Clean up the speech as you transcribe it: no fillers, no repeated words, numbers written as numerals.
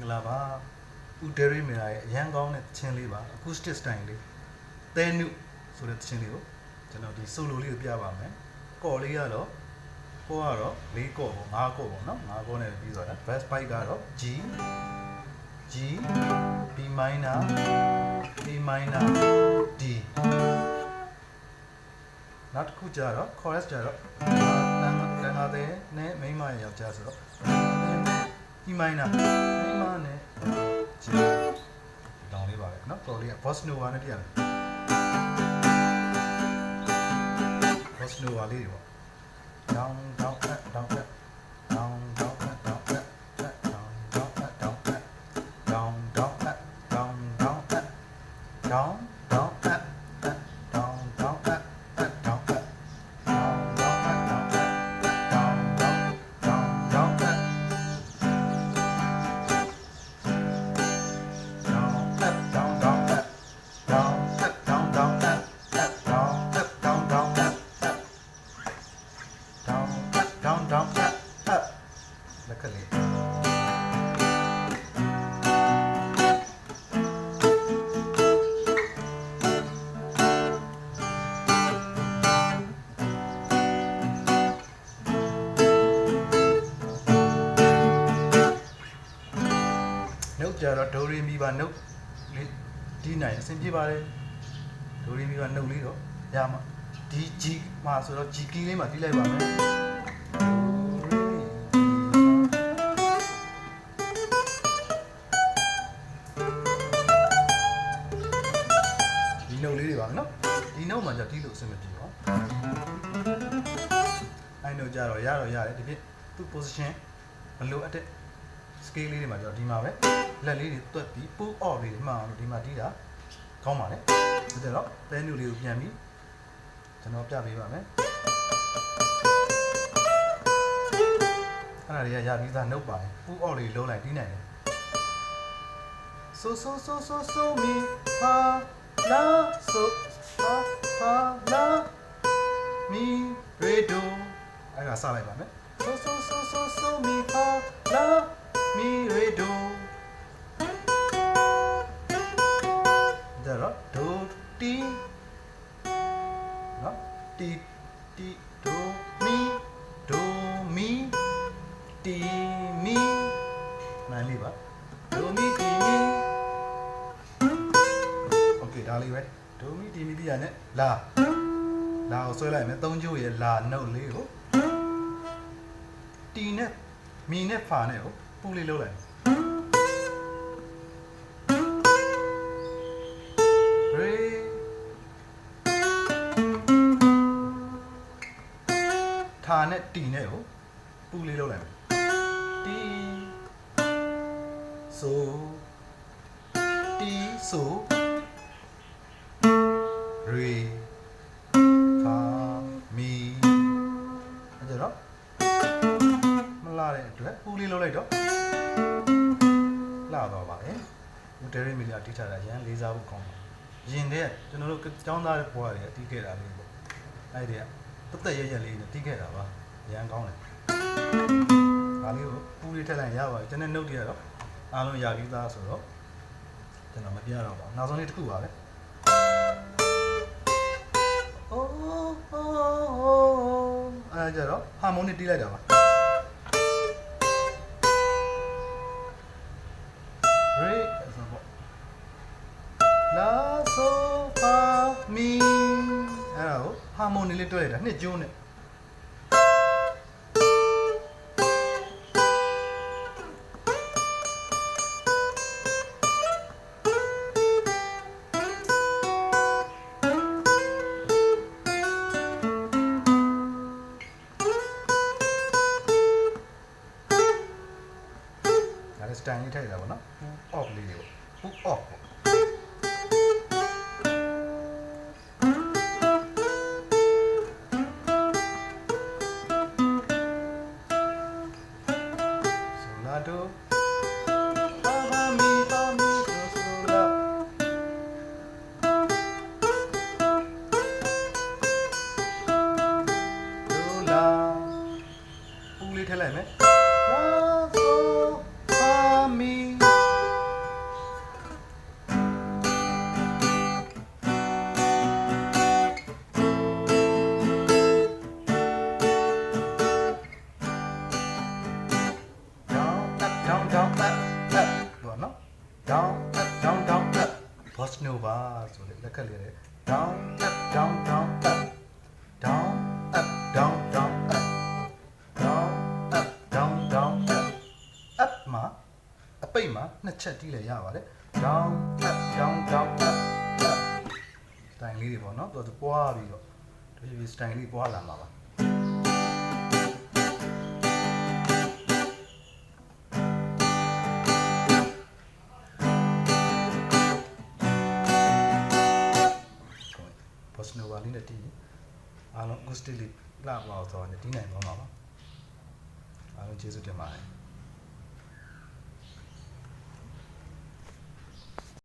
Glava, Uderi Mirai, young on at Chenliva, acoustic style. Then you so that Chenlio, General Sulu Piava, Coliado, Coaro, Lico, Marco, no, Marco and Visa, First Pigaro, G, B minor, D. Not Kujaro, chorus jaro. Another name, may my jazz. E minor, G. Don't leave it, no, probably a first new one again. First new one, down, down, down, down, down, down, down, down, down, Dori mi ba no D9 အဆင်ပြေပါတယ် Dori mi ba no လေးတော့ရမှာ D G မှာဆိုတော့ G key လေးမှာတီးလိုက်ပါမယ်ဒီ note လေးတွေပါနော်ဒီ note မှာじゃတီးလို့အဆင်မပြေပါအဲ့ note ကြတော့ရတယ်ဒီပြသူ့ position မလိုအပ်တဲ့ scale လေးတွေမှာじゃဒီမှာပဲလက်လေးတွေတွက်ပြီး pull off လေးတွေမှအောင်လို့ဒီမှာတီးတာကောင်းပါလေဒါကြတော့ menu လေးကိုပြန်ပြီးကျွန်တော်ပြပေးပါမယ်အဲ့ဒါတွေကရပြီးသား note ပါတယ် pull off လေးလုံးလိုက်တီးနိုင်တယ် so me ha la so ha la mi re do အဲ့ဒါစလိုက်ပါမယ် so me ha la mi re do do ti no ti do mi ti mi နိုင်ပြီပါ do mi ti mi okay ဒါလေးပဲ do mi ti mi ပြရနဲ့လာကိုဆွဲလိုက်မယ်3ချိုးရဲ့လာ note လေးကို ti နဲ့ mi နဲ့ fa နဲ့ကိုပူလေးလုပ်လိုက်ထာနဲ့တီနဲ့ကိုပူလေးလုပ်လိုက်မယ်တီဆိုရေဖာမီအဲ့ဒါတော့မလာတဲ့အတွက်ပူလေးလုပ်လိုက်တော့လာတော့ပါလေဦးဒဲရီမီလီယာတီးထားတာရန်လေးစားဖို့ကောင်းတယ်ရင်တဲ့ကျွန်တော်တို့ကျောင်းသားဘွားတွေတီးခဲ့တာလေးပေါ့အဲ့ဒီကတက်ရက်ရက်လေးနဲ့တီးခဲ့တာပါရန်ကောင်းတယ်ဒါလေးကိုပူလေးထည့်လိုက်ရပါတယ်ကျွန်တော် note တွေကတော့အားလုံးရပြီးသားဆိုတော့ကျွန်တော်မပြတော့ပါဘူးနောက်ဆုံးလေးတစ်ခုပါပဲအဲ့ကြတော့ harmonic တီးလိုက်တာပါLa so fa mi အဲ့ဒါကို harmony လေးတွဲလိုက်တာနှစ်ကျိုးနဲ့ဒါလည်း style လေးထည့်လိုက်တာပေါ့နော် off လေးတွေပေါ့ off ပေါ့ထည့်လိုက်မယ် La so fa mi ခက်လေးတယ် down up down down up down up down down up down up down down up up မှာအပိတ်မှာနှစ်ချက်တီးလဲရပါတယ် down up down down up up စတိုင်လေးတွေပေါ့နော်သူပွားပြီးတော့ဒီစတိုင်လေးပွားလာမှာပါဘော့စနိုဝါလေးနဲ့တီးအားလုံး acoustic လေးလှပအောင်ဆိုတော့တီးနိုင်ပါမှာပါအားလုံးကျေးဇူးတင်ပါတယ်